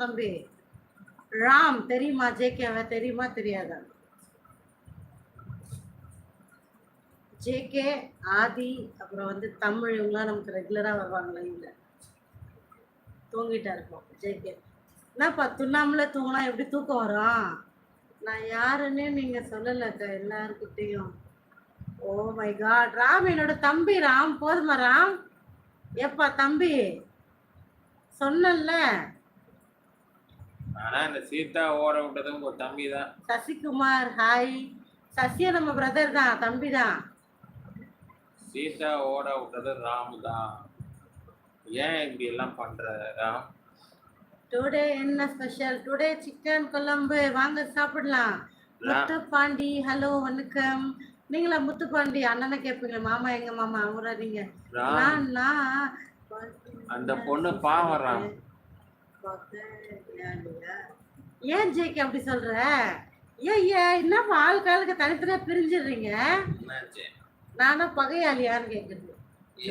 தம்பி ராம் தெரியுமா? ஜேகேவை தெரியுமா தெரியாதா? ஜேகே, ஆதி, அப்புறம் வந்து தமிழ், இவங்களாம் நமக்கு ரெகுலரா வருவாங்களே. இல்லை, தூங்கிட்டா இருப்போம். ஜேகே என்னப்பா துண்ணாமல தூங்கினா எப்படி தூக்கம் வரும்? நான் யாருன்னே நீங்க சொல்லல எல்லாருக்கிட்டையும். ஓ மை காட், ராம் என்னோட தம்பி. ராம் போதுமா ராம்? எப்பா தம்பி சொன்னல. ஆனா இந்த சீதா ஓட விட்டது உங்க தம்பி தான். சசிகுமார் ஹாய். சசியா நம்ம பிரதர் தான், தம்பி தான். சீதா ஓட விட்டது ராம் தான். ஏன் இப்படி எல்லாம் பண்ற ராம்? டுடே என்ன ஸ்பெஷல்? டுடே சிக்கன் குழம்பு, வாங்க சாப்பிடலாம். முத்துப்பாண்டி ஹலோ வணக்கம். நீங்களா முத்துப்பாண்டி? அண்ணனை கேட்பீங்க மாமா எங்க மாமா அவராதீங்க. அந்த பொண்ணு பாவறான். ஏன் ஜேகே அப்படி சொல்ற? ஏன் என்ன ஆளுக்காளுக்கு தனித்தனியா பிரிஞ்சிடுறீங்க? நானும் பகையாளியான்னு கேக்குறது.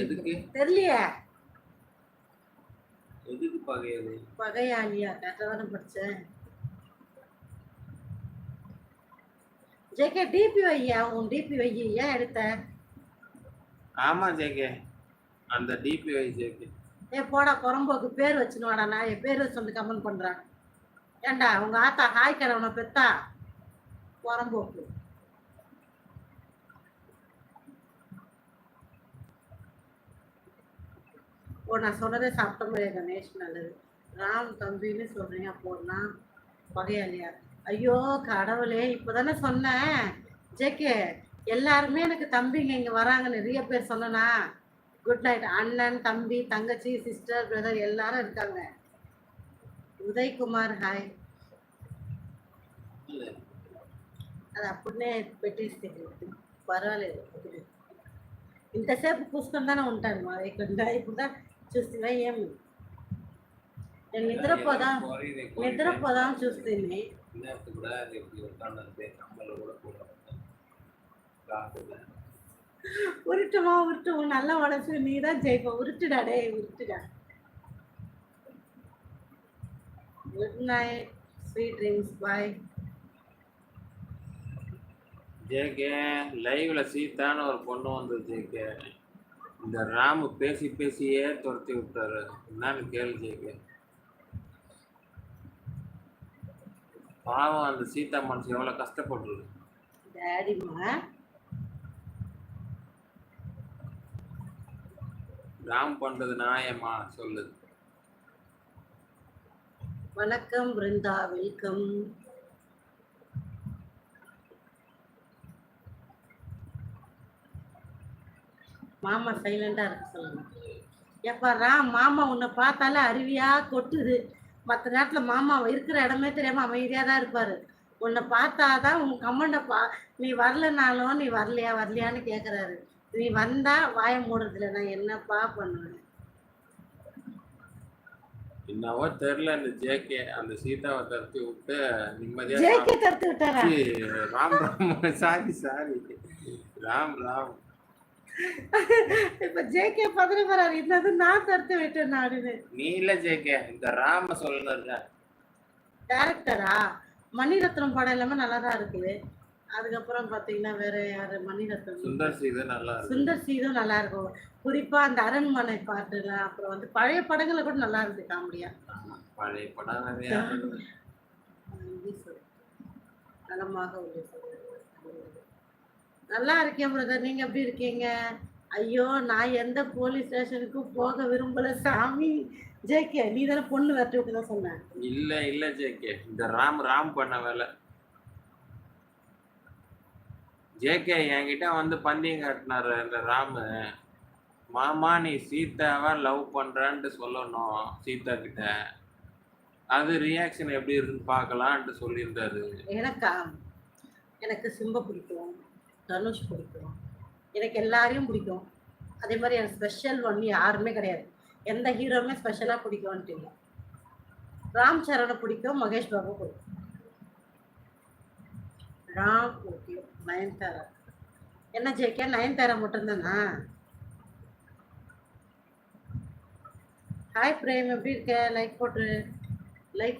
எதுக்கு தெரியலையே. எதுக்கு பகையாளி? பகையாளியா? கரெக்டா தானே படிச்சேன். ஜேகே டிபி வையா, உன் டிபி வை. ஏன் எடுத்த? ஆமா ஜேகே, அந்த டிபி வை ஜேகே. போடா குரம்போக்கு பேர் வச்சுன்னு வாடா. நான் என் பேர் வச்சு வந்து கமெண்ட் பண்றேன். ஏண்டா உங்க ஆத்தா ஹாய் கடவுனை பெத்தா? குரம்போக்கு. ஓ நான் சொன்னதே சாப்பிட்ட மாதிரியா கணேஷ்? நல்லது. ராம் தம்பின்னு சொல்றீங்க, போடனா பகையாளியா? ஐயோ கடவுளே, இப்போதானே சொன்னேன். ஜேகே எல்லாருமே எனக்கு தம்பிங்க இங்க வராங்க, நிறைய பேர் சொன்னா. Good night. அண்ணன், தம்பி, தங்கச்சி, சிஸ்டர், பிரதர் எல்லாரும் இருக்காங்க. உதய்குமார் ஹாய். அது அப்படின்னே పెట్టేస్తే పర్వాలేదు. ఇంతసేపు కూసుకుందానే ఉంటాను మా ఇక్కడ. ఇప్పుడు చూస్తున్నా ఏమి నేను నిద్రపోదాం చూస్తుంది. உருட்டுமா உருட்டுவோம், நல்ல மனசு நீதான் ஜெயிப்ப. உருட்டுடா டே உருட்டுடா. குட் நைட், ஸ்வீட் ட்ரீம்ஸ், பாய். ஜேகே லைவ்ல சீதான்னு ஒரு பொண்ணு வந்தது ஜேகே. இந்த ராமு பேசி பேசியே துரத்தி விட்டாரு. என்னன்னு கேளு ஜேகே. பாவம் அந்த சீதா மனசு எவ்வளவு கஷ்டப்படுறது. டாடிமா ராம் பண்றது நியாயமா சொல்லு? வணக்கம் பிருந்தா, வெல்கம். மாமா சைலண்டா இருக்கு சொல்லுங்க. எப்பா ராம், மாமா உன்னை பார்த்தாலே அருவியா கொட்டுது. மற்ற நேரத்தில் மாமா இருக்கிற இடமே தெரியாம அமைதியா தான் இருப்பாரு. உன்னை பார்த்தாதான் உன் கமெண்ட நீ வரலனாலும் நீ வரலையான்னு கேட்குறாரு. நீ வந்தா வாய மூடுறதுல நான் என்னப்பா பண்ணுவேன்? என்னவோ தெரியல. இந்த ஜேகே அந்த சீதாவை தடுத்து விட்டு நிம்மதியா. ஜேகே தடுத்து விட்டாரா? ராம் ராம் சாரி ராம் ராம். இப்ப ஜேகே பதற வராரு. என்னது நான் தடுத்து விட்டேன் நாடுன்னு? நீ இல்ல ஜேகே, இந்த ராம சொல்லுங்க. டேரக்டரா? மணிரத்னம் படம் எல்லாமே நல்லா தான் இருக்குது. அதுக்கப்புறம் பாத்தீங்கன்னா வேற யாரு? மணிரத்னம், சுந்தர் சீதும் நல்லா இருக்கும். சுந்தர் சீதும் நல்லா இருக்கும். குறிப்பா அந்த அரண்மனை பாட்டுல, அப்புறம் வந்து பழைய படங்களை கூட நல்லா இருக்கு காமெடியா. பழைய படம் நிறைய நலமாக நல்லா இருக்கேன் பிரதர். நீங்க எப்படி இருக்கீங்க? ஐயோ நான் எந்த போலீஸ் ஸ்டேஷனுக்கும் போக விரும்பல சாமி. ஜேகே நீ தானே பொண்ணு வரட்டு விட்டு தான் சொன்ன. இல்ல ஜேகே, இந்த ராம் பண்ண வேலை. ஜேகே என்கிட்ட வந்து பந்தயம் காட்டினாரு இந்த ராமு. மாமா நீ சீதாவை லவ் பண்றான்ட்டு சொல்லணும் சீதா கிட்ட. அது ரியாக்ஷன் எப்படி இருக்குன்னு பார்க்கலான்ட்டு சொல்லியிருந்தாரு. எனக்கு சிம்ப பிடிக்கும், தனுஷ் பிடிக்கும், எனக்கு எல்லாரையும் பிடிக்கும். அதே மாதிரி எனக்கு ஸ்பெஷல் ஒன்று யாருமே கிடையாது. எந்த ஹீரோவுமே ஸ்பெஷலாக பிடிக்கும்ன்ட்டு இல்லை. ராம் சரணை பிடிக்கும், மகேஷ் பாபு பிடிக்கும். ராம் ஓகே. நயன்தாரா என்ன ஜேகே? நயன்தாரா மட்டும்தானா? ஹாய் பிரேம், எப்படி இருக்க? லைக் போட்டு லைக்